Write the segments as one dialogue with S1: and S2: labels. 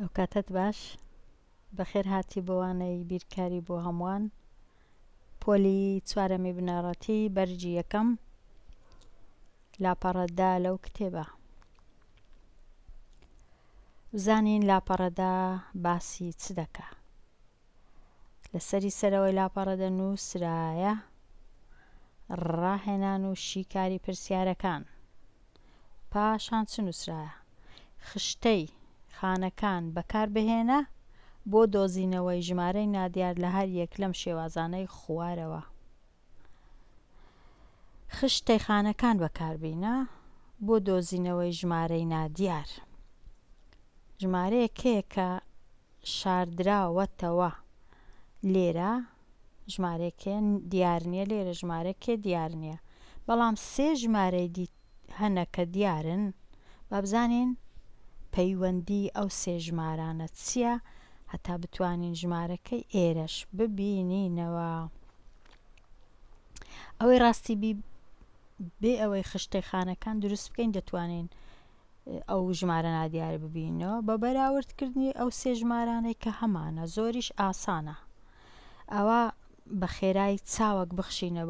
S1: ئەو کاتت باش بەخێر هاتی بۆوانەی بیرکاری بۆ هەمووان. پۆلی چوارەمی بنەڕەتی بەرجی یەکەم لاپەڕەدا لەو کتێبە. بزانین لاپەڕەدا باسی چ دەکا. لەسەری سەرەوەی لاپەڕەدە نووسرایە ڕاهێنان و شیکاری پرسیارەکان. پاشان چ نووسرایە؟ خشتەی خانەکان بەکاربهێنە بۆ دۆزینەوەی ژمارەی نادیار لە هەر یەک لەم شێوازانەی خوارەوە. خشتەی خانەکان بەکاربهێنە بۆ دۆزینەوەی ژمارەی نادیار. ژمارەیەکەیە کە شاردراوەتەوە لێرە ژمارەیەکێ دیار نییە، لێرە ژمارەیەکێ دیار نییە، بەڵام سێ ژمارەی دی هەنە کە دیارن. با بزانین پەیوەندی ئەو سێ ژمارانە چییە هەتا بتوانین ژمارەکەی ئێرەش ببینینەوە. ئەوەی ڕاستی بێ ئەوەی خشتەی خانەکان دروست بکەین دەتوانین ئەو ژمارە نادیارە ببینەوە بە بەراوردکردنی ئەو سێ ژمارانەی کە هەمانە. زۆریش ئاسانە. ئەوە بە خێرایی چاوەک بخشینە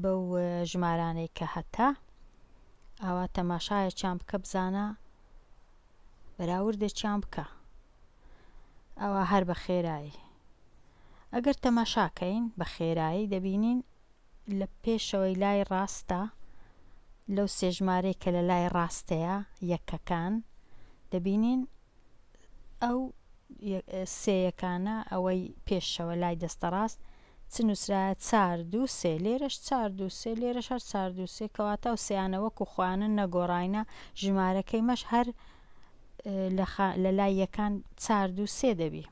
S1: بەو ژمارانەی کە هەتا، ئەوە تەماشایەکیان بکە بزانە بەراوردێکیان بکە. ئەوە هەر بە خێرایی. ئەگەر تەماشاکەین بە خێرایی دەبینین لە پێشەوەی لای ڕاستە، لەو سێ ژمارەی کە لە لای ڕاستەیە یەکەکان، دەبینین ئەو سێیەکانە ئەوەی پێشەوە لای دەستە ڕاست چ نووسرایە؟ 4 2 3. لێرەش 4 2 3، لێرەش هەر 4 2 3، کەواتە ئەو سێیانە وەکو خوانن نەگۆڕاینە، ژمارەکەی مەش هەر لە لای یەکان 4 2 3 دەبی.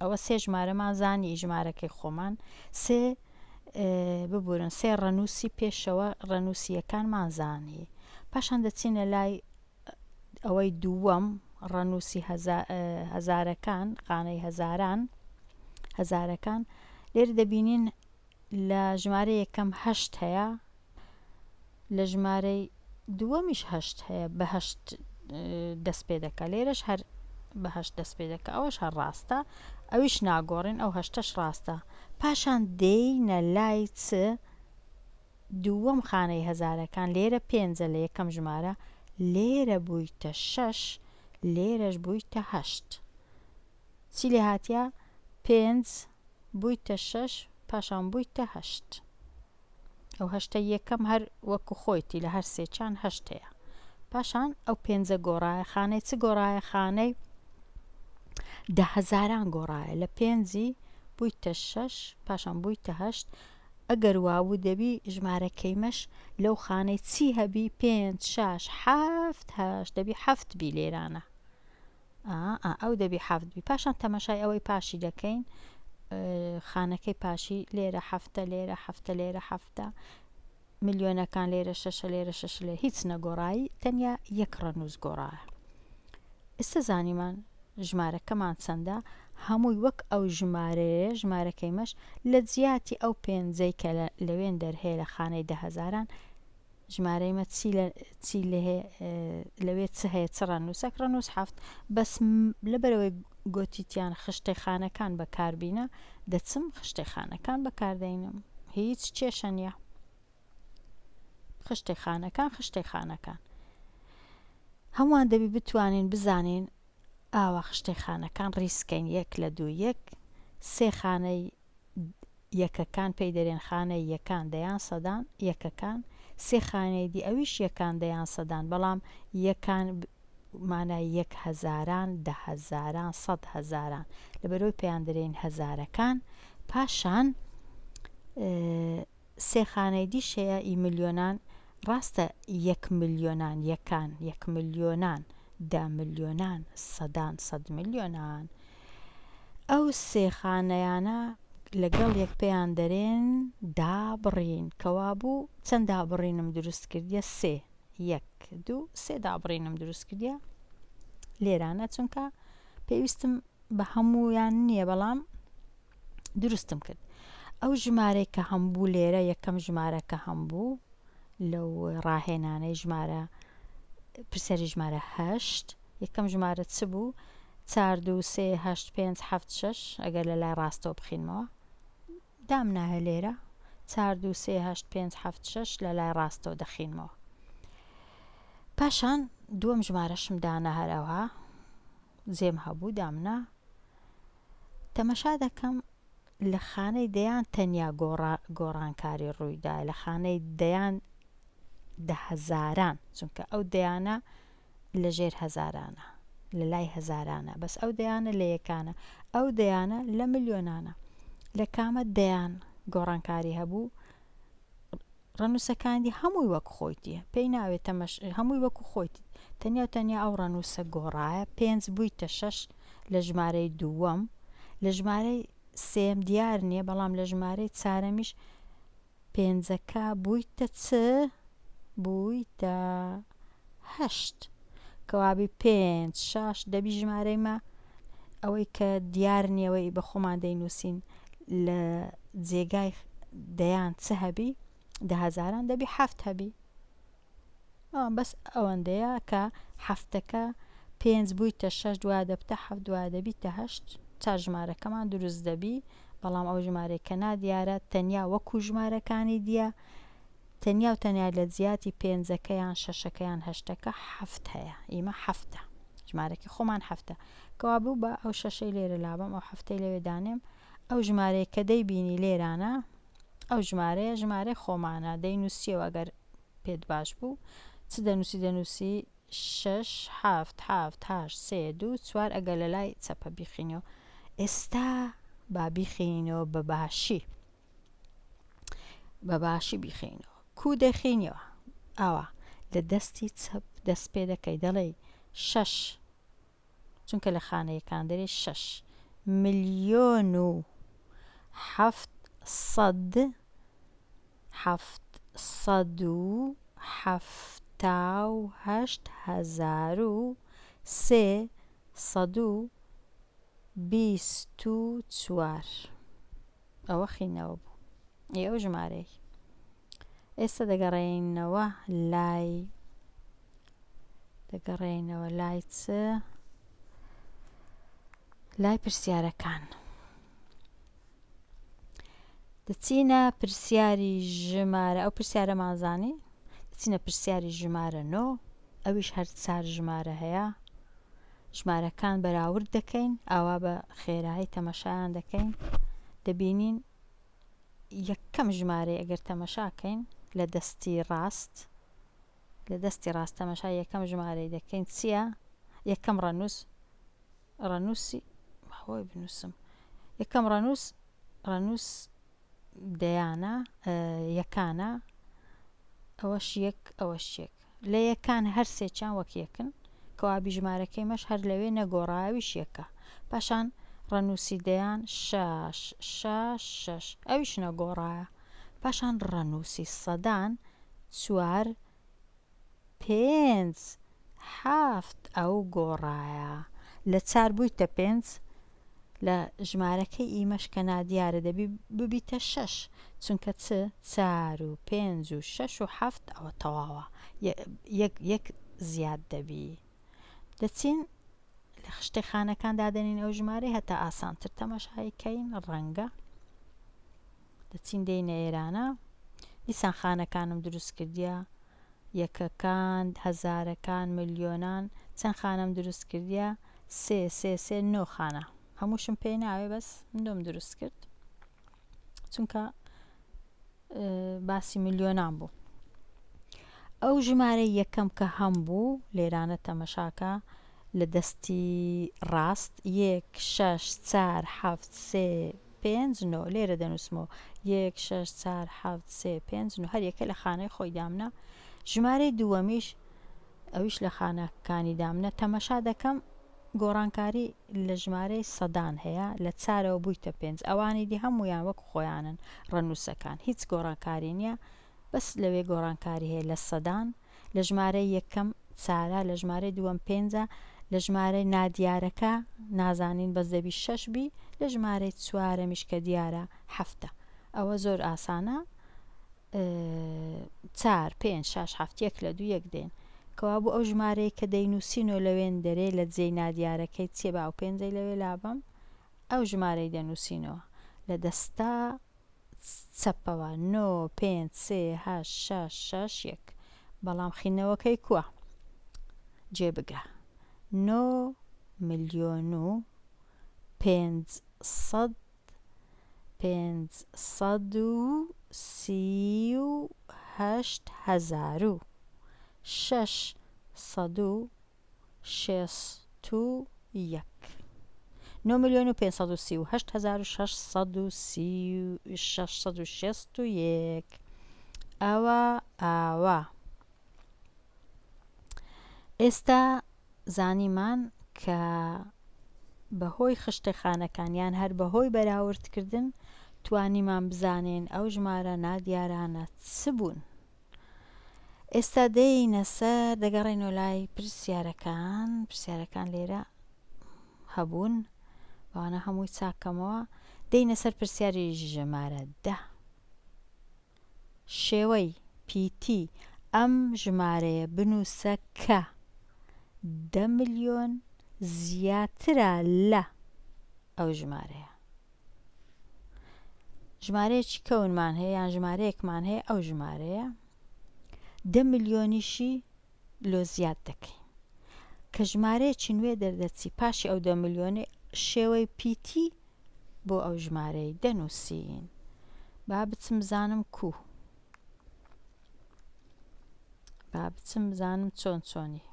S1: ئەوە سێ ژمارەمان زانی ژمارەکەی خۆمان. ببورن سێ ڕەنووسی پێشەوە ڕەنووسیەکانمان زانی. پاشان دەچینە لای ئەوەی دووەم ڕەنووسی هەزارەکان، خانەی هەزارەکان. لێرە دەبینین لە ژمارە یەکەم 8 هەیە، لە ژمارەی دووەمیش 8 هەیە، بە 8 دەست پێ دەکە. لێرەش هەر بە 8 دەست پێ دەکە. ئەوەش هەر ڕاستە، ئەویش ناگۆڕین، ئەو 8ش ڕاستە. پاشان دێینە لای چ؟ دووەم خانەی هەزارەکان. لێرە 5 لە یەکەم ژمارە، لێرە بوویتە 6، لێرەش بوویتە 8. چی لێ هاتیە؟ 5 بوویتە 6 پاشان بوویتە 8. ئەو 8 یەکەم هەر وەکو خۆیتی لە هەر سێچان 8 هەیە. پاشان ئەو 5 گۆڕایە. خانەی چ گۆڕایە؟ خانەی دە هەزاران گۆڕایە. لە 5 بوویتە 6 پاشان بوویتە 8. ئەگەر وابوو دەبی ژمارەکەیمەش لەو خانەی چی هەبی؟ 5 6 7 8 دەبی 7 بی لێرانە. ئەو دەبی 7 بی. پاشان تەماشای ئەوەی پاشی دەکەین. خانەکەی پاشی لێرە 7، لێرە 7، لێرە 7، ملیۆنەکان لێرە 6، لێرە 6، لێ هیچ نەگۆڕایی، تەنیا یەک ڕەنووس گۆڕایە. ئێستا زانیمان ژمارەکەمان چەندە؟ هەمووی وەک ئەو ژمارەیە، ژمارەکەیمەش لە جیاتی ئەو 5ەی کە لەوێن دەرهەیە لە خانەی 10,000 ژمارەیمە چی لەوێ چ هەیە؟ چ ڕەنووسێک؟ ڕەنووس 7. بەس لەبەرەوەی گۆتیتیان خشتەی خانەکان بەکاربینە، دەچم خشتەی خانەکان بەکاردێنم، هیچ کێشە نییە. خشتەی خانەکان هەمووان دەبی بتوانین بزانین ئاوا خشتەی خانەکان ڕیسکەین 1 لە 2 1. سێ خانەی یەکەکان پێی دەرێن خانەی یەکان دەیان سەدان یەکەکان، سێ خانەی دی ئەویش یەکان دەیان سەدان، بەڵام یەکان مانای 1,000 10,000 100,000 لەبەرەوەی پێیان دەرێن هەزارەکان. پاشان سێ خانەی دیش هەیە ئی ملیۆنان. ڕاستە 1 ملیۆنان یەکان، 1 ملیۆنان 10 ملیۆنان، سەدان 100 ملیۆنان. ئەو سێ خانەیانە لەگەڵ یەک پێیان دەرێن دابڕین. کەوا بوو چەند دابڕینم دروست کردیە؟ 3 1 2 3 دابڕینم دروست کردیە لێرانە، چونکە پێویستم بە هەموویان نییە، بەڵام دروستم کرد. ئەو ژمارەی کە هەمبوو لێرە یەکەم ژمارە کە هەمبوو لەو ڕاهێنانەی ژمارە پرسەری ژمارە 8، یەکەم ژمارە چ بوو؟ 4 2 3 8 5 7 6 ئەگەر لە لای ڕاستەوە بخینەوە دامناهە لێرە 4 2 3 8 5 7 6 لە لای ڕاستەوە دەخینەوە. پاشان دووەم ژمارەشم دانا هەرەوە جێم هەبوو دامنا تەمەشا دەکەم لە خانەی دەیان تەنیا گۆڕانکاری ڕوویدا لە خانەی دەیان دە هەزاران چونکە ئەو دەیانە لە ژێر هەزارانە لە لای هەزارانە بەس ئەو دەیانە لە یەکانە ئەو دەیانە لە ملیۆنانە لە کامە دەیان گۆڕانکاری هەبوو ڕەنووسەکانی هەمووی وەک خۆیتیە پێی ناوێت هەمووی وەکو خۆیت تەنیا و تەنیا ئەو ڕەنووسە گۆڕایە 5 بوویتە 6 لە ژمارەی دووەم لە ژمارەی سێم دیار نییە بەڵام لە ژمارەی چارەمیش پێنجەکە بوویتە چ بوویتە 8 کەوابی 5 6 دەبی ژمارەی مە ئەوەی کە دیار نیەوەی بە خۆمان دەینووسین لە جێگای دەیان چ هەبی دە هەزاران دەبی 7 هەبی بەس ئەوەندەیە کە هەفتەکە 5 بوویتە 6 دوای دەبتە 7 دوای دەبیتە 8 چار ژمارەکەمان دروست دەبی بەڵام ئەو ژمارەی کە نادیارە تەنیا وەکو ژمارەکانی دیە تەنیا و تەنیا لە جیاتی پێنجەکەیان شەشەکەیان هەشتەکە 7 هەیە ئیمە هەفتە ژمارەی خۆمان هەفتە کەوا بوو بە ئەو شەشەی لێرە لابم ئەو هەفتەی لەوێ دانێم ئەو ژمارەی کە دەیبینی لێرانە ئەو ژمارەیە ژمارەی خۆمانە دەینووسیەوە ئەگەر پێت باش بوو چ دەنووسی 6 7 7 8 3 2 4 ئەگەر لە لای چەپە بیخینەوە ئێستا با بیخینەوە بە باشی بیخینەوە کو دەخینەوە ئاوا لە دەستی چەپ دەست پێ دەکەی دەڵێ 6 چونکە لە خانەیەکان دەرێ 6 ملیۆن و 700 هەزار و 324 ئەوە خینەوە بوو ئەو ژمارەی ئێستا دەگەڕێینەوە لای چ لای پرسیارەکان دەچینە پرسیاری ژمارە ئەو پرسیارەمانزانی دەچینە پرسیاری ژمارە 9 ئەویش هەر 4 ژمارە هەیە ژمارەکان بەراورد دەکەین ئاوا بە خێرایی تەمەشایان دەکەین دەبینین یەکەم ژمارەی ئەگەر تەمەشاکەین لە دەستی ڕاست تەمەشای یەکەم ژمارەی دەکەین چییە؟ یەکەم ڕەنووسی هۆی بنووسم یەکەم ڕەنووس دەیانە یەکانە ئەوەش یەک ئەوەش یەک لە یەکان هەر سێچیان وەک یەکن کەوابی ژمارەکەی مەش هەر لەوێ نەگۆڕاویش یەکە پاشان ڕەنووسی دەیان 6 6 6 ئەویش نەگۆڕایە پاشان ڕەنووسی سەدان 4 5 7 ئەو گۆڕایە لە 4 بوویتە 5 لە ژمارەکەی ئیمەش کە نادیارە دەبی ببیتە 6 چونکە چ 4 و 5 و 6 و 7 ئەوە تەواوە یەک زیاد دەبی دەچین لە خشتەی خانەکان دادەنین ئەو ژمارەی هەتا ئاسانتر تەماشایکەین ڕەنگە دەچین دەینە ئێرانە دیسان خانەکانم دروست کردیە یەکەکان هەزارەکان ملیۆنان چەند خانەم دروست کردیە 9 خانە هەمووشم پێی ناوێ بەس مندۆم دروست کرد چونکە باسی ملیۆنان بوو ئەو ژمارە یەکەم کە هەم بوو لێرانە تەمەشاکە لە دەستی ڕاست 1 6 4 7 3 5 9 لێرە دەنووسمەوە 1 6 4 7 3 5 9 هەر یەکە لە خانەی خۆی دامنە ژمارەی دووەمیش ئەویش لە خانەکانی دامنە تەمەشا دەکەم گۆڕانکاری لە ژمارەی سەدان هەیە لە 4ەوە بوویتە 5 ئەوانی دی هەمویان وەک خۆیانن ڕەنووسەکان هیچ گۆڕانکاری نییە بەس لەوێ گۆڕانکاری هەیە لە سەدان لە ژمارەی یەکەم 4 لە ژمارەی دووەم 5 لە ژمارەی نادیارەکە نازانین بەس دەبی 6 بی لە ژمارەی چوارەمیش کە دیارە 7 ئەوە زۆر ئاسانە 4 5 6 7 1 لە 2 1 دێن کەوا بوو ئەو ژمارەیە کە دەینووسینەوە لەوێن دەرێ لە جێی نادیارەکەی چێ با و پێنجەی لەوێ لابەم ئەو ژمارەی دەنووسینەوە لە دەستا چەپەوە 9 5 3 8 6 6 1 بەڵام خینەوەکەی کووە جێبگرە 9 ملیۆن و 500 538,661 9 ملیۆن و 538,661 ئەوە ئێستا زانیمان کە بەهۆی خشتە خانەکانیان هەر بەهۆی بەراوردکردن توانیمان بزانین ئەو ژمارە نادیارانە چ بوون. ئێستا دەینە سەر دەگەڕێنەوە لای پرسیارەکان لێرە هەبوون بەوانە هەمووی چاکەمەوە. دەینە سەر پرسیاری ژمارە 10 شێوەی پیتی ئەم ژمارەیە بنووسە کە 10 ملیۆن زیاترە لە ئەو ژمارەیە. ژمارەیەکی کەونمان هەیە یان ژمارەیەکمان هەیە ئەو ژمارەیە 10 ملیۆنیشی لۆ زیاد دەکەین کە ژمارەیەکی نوێ دەردەچی پاشی ئەو 10 ملیۆنێ شێوەی پیتی بۆ ئەو ژمارەی دەنووسین. با بچم بزانم چۆنی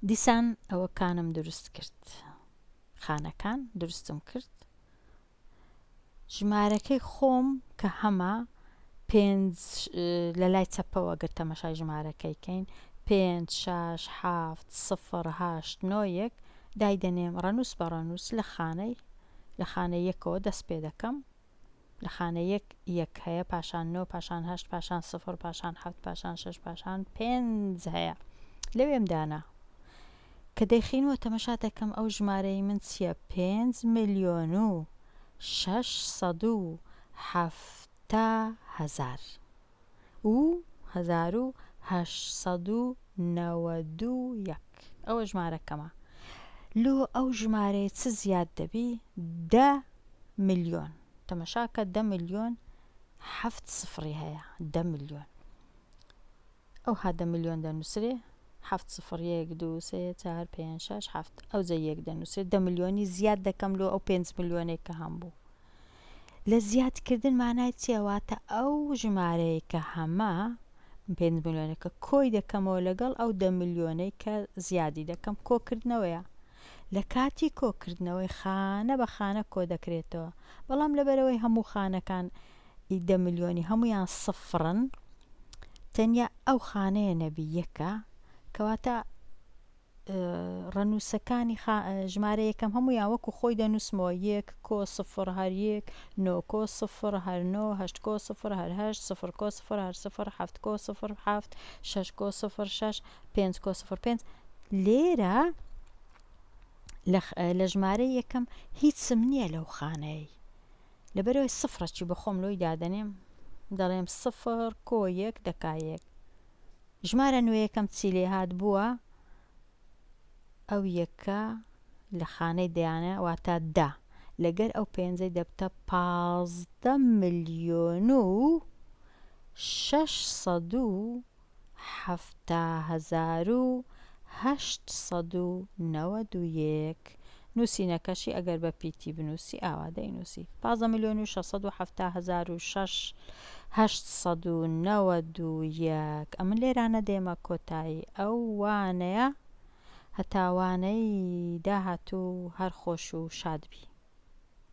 S1: دیسان ئەوەکانم دروست کرد، خانەکان دروستم کرد. ژمارەکەی خۆم کە هەمە 5 لە لای چەپەوە گەر تەمەشای ژمارەکەیکەین 5 6 7 0 8 9 1 دایدەنێم ڕەنووس بە ڕەنووس لە خانە یەکەوە دەست پێ دەکەم. لە خانە یەک هەیە پاشان 9 پاشان 8 پاشان 0 پاشان 7 پاشان 6 پاشان 5 هەیە لەوێم دانا کە دەیخینەوە تەمەشا دەکەم ئەو ژمارەی من چییە 5 ملیۆن و 670,000 و 1891 ئەوە ژمارەکەمە. لۆ ئەو ژمارەیە چ زیاد دەبی 10 ملیۆن تەمەشاکە 10 ملیۆن 7 سفری هەیە 10 ملیۆن ئەو 10 ملیۆن دەنووسێ 7 سفر 1 2 3 4 5 6 7 ئەو جە یەک دەنووسێت 10 ملیۆنی زیاد دەکەم لۆ ئەو 5 ملیۆنێک کە هەم بوو. لە زیادکردن مانای چیەواتە ئەو ژمارەیە کە هەمە 5 ملیۆنێکە کۆی دەکەمەوە لەگەڵ ئەو 10 ملیۆنەی کە زیادی دەکەم کۆکردنەوەیە. لە کاتی کۆکردنەوەی خانە بە خانە کۆ دەکرێتەوە بەڵام لەبەرەوەی هەموو خانەکان 10 ملیۆنی هەمویان سفرن تەنیا ئەو خانەیە نەبی یەکە کەواتە ڕەنووسەکانی ژمارە یەکەم هەمویان وەکو خۆی دەنووسمەوە 1 کۆ سفر هەر 1 9 کۆ سفر هەر 9 8 کۆ سفر هەر 8 0 کۆ سفر هەر 0 7 کۆ سفر 7 6 کۆ سفر 6 5 کۆ سفر 5 لێرە لە ژمارە یەکەم هیچم نییە لەو خانەی لەبەرەوەی سفرەکی بەخۆم لۆی دادەنێم دەڵێم 0 کۆ 1 دەکا 1 ژمارە نوێیەکەم چی لێ هات بووە ئەو یەکە لە خانەی دەیانە واتە 10 لەگەر ئەو پێنجەی دەبتە 15 ملیۆن و 670,891 نووسینەکەشی ئەگەر بە پیتی بنووسی ئاوا دەینووسی 15 ملیۆن و 670,891 ئەمن لێرانە دێمە کۆتایی ئەو وانەیە هەتاوانەی داهاتوو هەر خۆش و شاد بی.